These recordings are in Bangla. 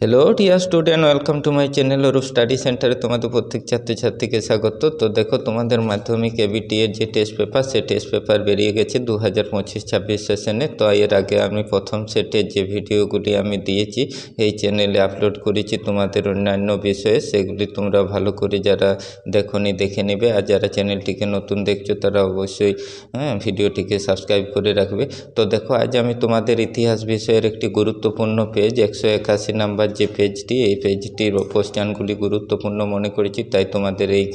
Hello dear student, welcome to my channel Arup study সেন্টারে তোমাদের প্রত্যেক ছাত্রছাত্রীকে স্বাগত। তো দেখো, তোমাদের মাধ্যমিক এবিটি এর যে টেস্ট পেপার, সে টেস্ট পেপার বেরিয়ে গেছে 2025-26 সেশনে। তো এর আগে আমি প্রথম সেটের যে ভিডিওগুলি আমি দিয়েছি এই চ্যানেলে আপলোড করেছি তোমাদের অন্যান্য বিষয়ে, সেগুলি তোমরা ভালো করে যারা দেখোনি দেখে নেবে। আর যারা চ্যানেলটিকে নতুন দেখছো তারা অবশ্যই ভিডিওটিকে সাবস্ক্রাইব করে রাখবে। তো দেখো, আজ আমি তোমাদের ইতিহাস বিষয়ের একটি গুরুত্বপূর্ণ পেজ 181 নাম্বার যে পেজটি, এই পেজটির কোশ্চেনগুলি গুরুত্বপূর্ণ মনে করেছি, তাই তোমাদের এই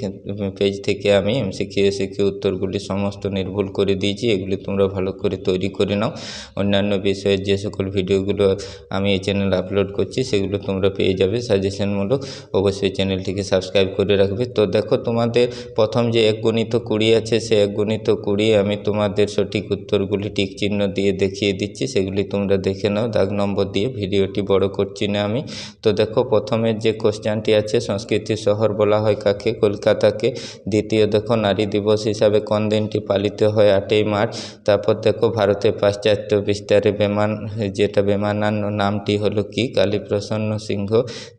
পেজ থেকে আমি এমসিকিউ উত্তরগুলি সমস্ত নির্ভুল করে দিয়েছি। এগুলি তোমরা ভালো করে তৈরি করে নাও। অন্যান্য বিষয়ের যে সকল ভিডিওগুলো আমি এই চ্যানেলে আপলোড করছি সেগুলো তোমরা পেয়ে যাবে সাজেশনমূলক। অবশ্যই চ্যানেলটিকে সাবস্ক্রাইব করে রাখবে। তো দেখো, তোমাদের প্রথম যে 1 গুণিত 20 আছে, সে 1 গুণিত 20 আমি তোমাদের সঠিক উত্তরগুলি টিক চিহ্ন দিয়ে দেখিয়ে দিচ্ছি, সেগুলি তোমরা দেখে নাও দাগ নম্বর দিয়ে। ভিডিওটি বড় করছি না আমি। তো দেখো, প্রথমের যে কোশ্চেনটি আছে, সংস্কৃতির শহর বলা হয় কাকে? কলকাতাকে। দ্বিতীয় দেখো, নারী দিবস হিসাবে কোন দিনটি পালিত হয়? 8ই মার্চ। তারপর দেখো, ভারতের পাশ্চাত্য বিস্তারে বেমানান নামটি হলো কি? কালীপ্রসন্ন সিংহ।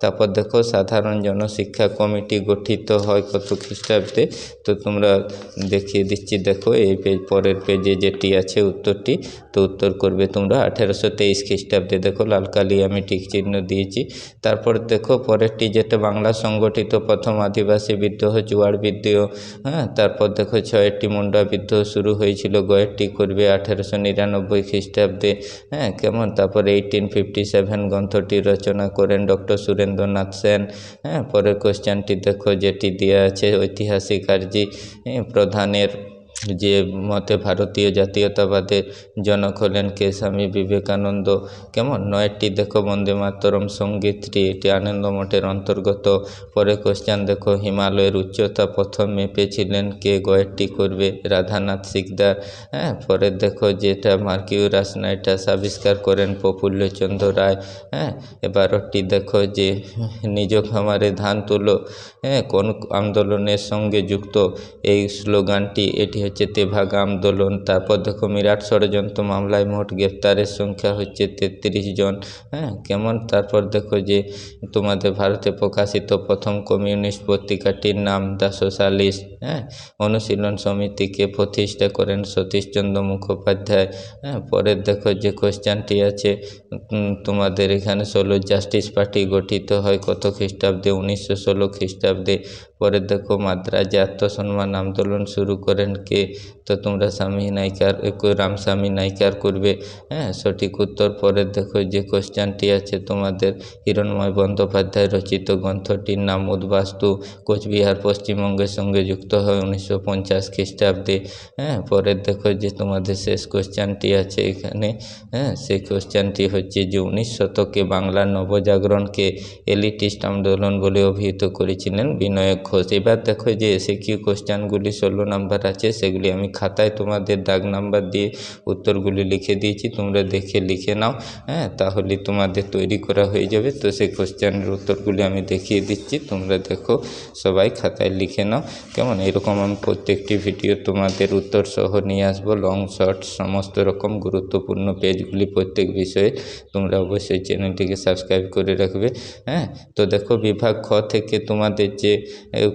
তারপর দেখো, সাধারণ জনশিক্ষা কমিটি গঠিত হয় কত খ্রিস্টাব্দে? তো তোমরা দেখিয়ে দিচ্ছি, দেখো এই পরের পেজে যেটি আছে উত্তরটি। তো উত্তর করবে তোমরা 1823 খ্রিস্টাব্দে। দেখো, লাল কালি আমি টিক চিহ্ন দিয়েছি। তারপর দেখো, পরেরটি যেটা, বাংলা সংগঠিত প্রথম আদিবাসী বিদ্রোহ চুয়াড় বিদ্রোহ। তারপর দেখো, 6টি মুন্ডা বিদ্রোহ শুরু হয়েছিল, গয়েরটি করবে 1899 খ্রিস্টাব্দে। কেমন? তারপর 1857 গ্রন্থটি রচনা করেন ডক্টর সুরেন্দ্রনাথ সেন। পরের কোশ্চেনটি দেখো, যেটি দেওয়া আছে, ঐতিহাসিক আর্জি প্রধানের যে মতে ভারতীয় জাতীয়তাবাদের জনক হলেন কে? স্বামী বিবেকানন্দ। কেমন? 9টি দেখো, বন্দে মাতরম সঙ্গীতটি, এটি আনন্দ মঠের অন্তর্গত। পরে কোশ্চেন দেখো, হিমালয়ের উচ্চতা প্রথম মেপেছিলেন কে? গয়েরটি করবে রাধানাথ সিকদার। পরে দেখো, যেটা মার্কিউরাস নাইটাস আবিষ্কার করেন প্রফুল্লচন্দ্র রায়। 12টি দেখো, যে নিজ খামারে ধান তুলো কোন আন্দোলনের সঙ্গে যুক্ত? এই স্লোগানটি, এটি হচ্ছে তেভাগ আন্দোলন। তারপর দেখো, মিরাট ষড়যন্ত্র মামলায় মোট গ্রেপ্তারের সংখ্যা হচ্ছে 33 জন। কেমন? তারপর দেখো, যে তোমাদের ভারতে প্রকাশিত প্রথম কমিউনিস্ট পত্রিকাটির নাম দ্য সোশ্যালিস্ট। অনুশীলন সমিতিকে প্রতিষ্ঠা করেন সতীশচন্দ্র মুখোপাধ্যায়। পরের দেখো, যে কোশ্চেনটি আছে তোমাদের এখানে, 16 জাস্টিস পার্টি গঠিত হয় কত খ্রিস্টাব্দে? 1916 খ্রিস্টাব্দে। পরে দেখো, মাদ্রাজে আত্মসম্মান আন্দোলন শুরু করেন কে? তো তোমরা রামস্বামী নাইকার করবে সঠিক উত্তর। পরে দেখো, যে কোশ্চেনটি আছে তোমাদের, হিরণময় বন্দ্যোপাধ্যায় রচিত গ্রন্থটির নাম উদ্বাস্তু, কোচবিহার পশ্চিমবঙ্গের সঙ্গে যুক্ত হয় 1950 খ্রিস্টাব্দে। পরের দেখো, যে তোমাদের শেষ কোশ্চেনটি আছে এখানে। সেই কোশ্চেনটি হচ্ছে যে 19 শতকে বাংলার নবজাগরণকে এলিটিস্ট আন্দোলন বলে অভিহিত করেছিলেন বিনায়ক ঘোষ। এবার দেখো, যে এসএকিউ কোশ্চেনগুলি 16 নাম্বার আছে, সেগুলি আমি খাতায় তোমাদের দাগ নাম্বার দিয়ে উত্তরগুলি লিখে দিয়েছি, তোমরা দেখে লিখে নাও। তাহলে তোমাদের তৈরি করা হয়ে যাবে। তো সেই কোশ্চেনের উত্তরগুলি আমি দেখিয়ে দিচ্ছি, তোমরা দেখো, সবাই খাতায় লিখে নাও। কেমন? এরকম আমি প্রত্যেকটি ভিডিও তোমাদের উত্তর সহ নিয়ে আসবো, লং শর্ট সমস্ত রকম গুরুত্বপূর্ণ পেজগুলি প্রত্যেক বিষয়ে। তোমরা অবশ্যই চ্যানেলটিকে সাবস্ক্রাইব করে রাখবে। তো দেখো, বিভাগ খ থেকে তোমাদের যে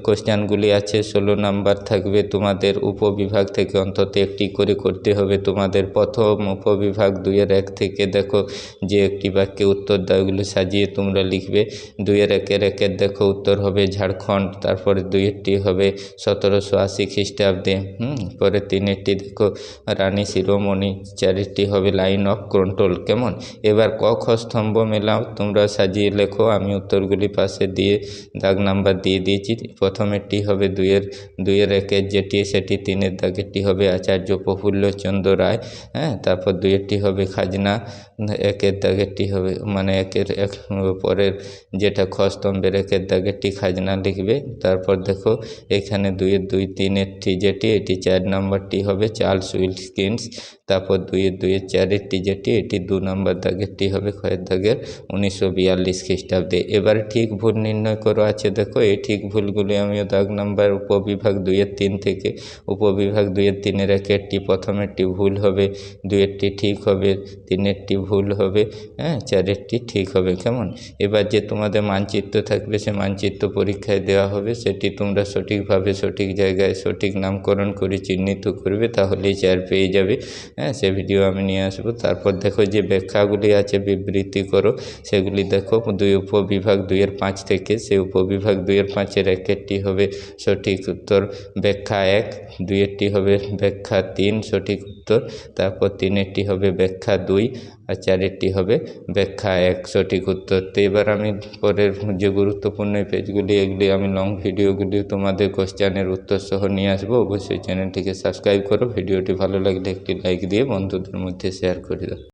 কোশ্চেনগুলি আছে 16 নাম্বার থাকবে। তোমাদের উপবিভাগ থেকে অন্তত একটি করে করতে হবে। তোমাদের প্রথম উপবিভাগ 2-এর 1 থেকে দেখো, যে একটি বাক্যে উত্তর দেওয়াগুলো সাজিয়ে তোমরা লিখবে। 2-এর 1-এর দেখো, উত্তর হবে ঝাড়খণ্ড। তারপরে 2-এরটি হবে 1780 খ্রিস্টাব্দে। পরে 3-এরটি দেখো, রানী শিরোমণি। 4-এরটি হবে লাইন অফ কন্ট্রোল। কেমন? এবার ক খ স্তম্ভ মেলাও, তোমরা সাজিয়ে লেখো। আমি উত্তরগুলি পাশে দিয়ে দাগ নাম্বার দিয়ে দিয়েছি। প্রথমেরটি হবে 2-এর 1-এর যেটি, সেটি 3-এর দাগেরটি হবে আচার্য প্রফুল্লচন্দ্র রায়। তারপর 2-এরটি হবে খাজনা। 1-এর দাগেরটি হবে, মানে 1-এর পরের যেটা খ স্তম্ভের 1-এর দাগেরটি খাজনা লিখবে। তারপর দেখো, এখানে 2-এর 2, 3-এরটি যেটি, এটি 4 নাম্বারটি হবে চার্লস উইলকিন্স। তারপর 2-এর 2-এর 4-এরটি যেটি, এটি 2 নাম্বার দাগেরটি হবে খয়ের দাগের 1942 খ্রিস্টাব্দে। এবারে ঠিক ভুল নির্ণয় করো আছে। দেখো, এই ঠিক ভুলগুলি আমিও দাগ নাম্বার উপবিভাগ 2-এর 3 থেকে, উপবিভাগ 2-এর 3-এর 1-এরটি প্রথমেরটি ভুল হবে, 2-এরটি ঠিক হবে, 3-এরটি ভুল হবে, হ্যাঁ, 4-এরটি ঠিক হবে। কেমন? এবার যে তোমাদের মানচিত্র থাকবে সে মানচিত্র পরীক্ষায় দেওয়া হবে, সেটি তোমরা সঠিকভাবে সঠিক জায়গায় সঠিক নামকরণ করে চিহ্নিত করবে, তাহলেই 4 পেয়ে যাবে। হ্যাঁ, সে ভিডিও আমি নিয়ে আসবো। তারপর দেখো যে ব্যাখ্যাগুলি আছে বিবৃতি করো, সেগুলি দেখো 2 উপবিভাগ 2-এর 5 থেকে। সেই উপবিভাগ 2-এর 5-এর 1-এরটি হবে সঠিক উত্তর ব্যাখ্যা 1, 2-এরটি হবে ব্যাখ্যা 3 সঠিক উত্তর, তারপর 3-এরটি হবে ব্যাখ্যা 2 আর 4-এরটি হবে ব্যাখ্যা 1 সঠিক উত্তর। তো এবার আমি পরের যে গুরুত্বপূর্ণ পেজগুলি এগুলি আমি লং ভিডিওগুলি তোমাদের কোশ্চেনের উত্তর সহ নিয়ে আসবো। অবশ্যই চ্যানেলটিকে সাবস্ক্রাইব করো, ভিডিওটি ভালো লাগলে একটি লাইক দিয়ে বন্ধুদের মধ্যে শেয়ার করে দাও।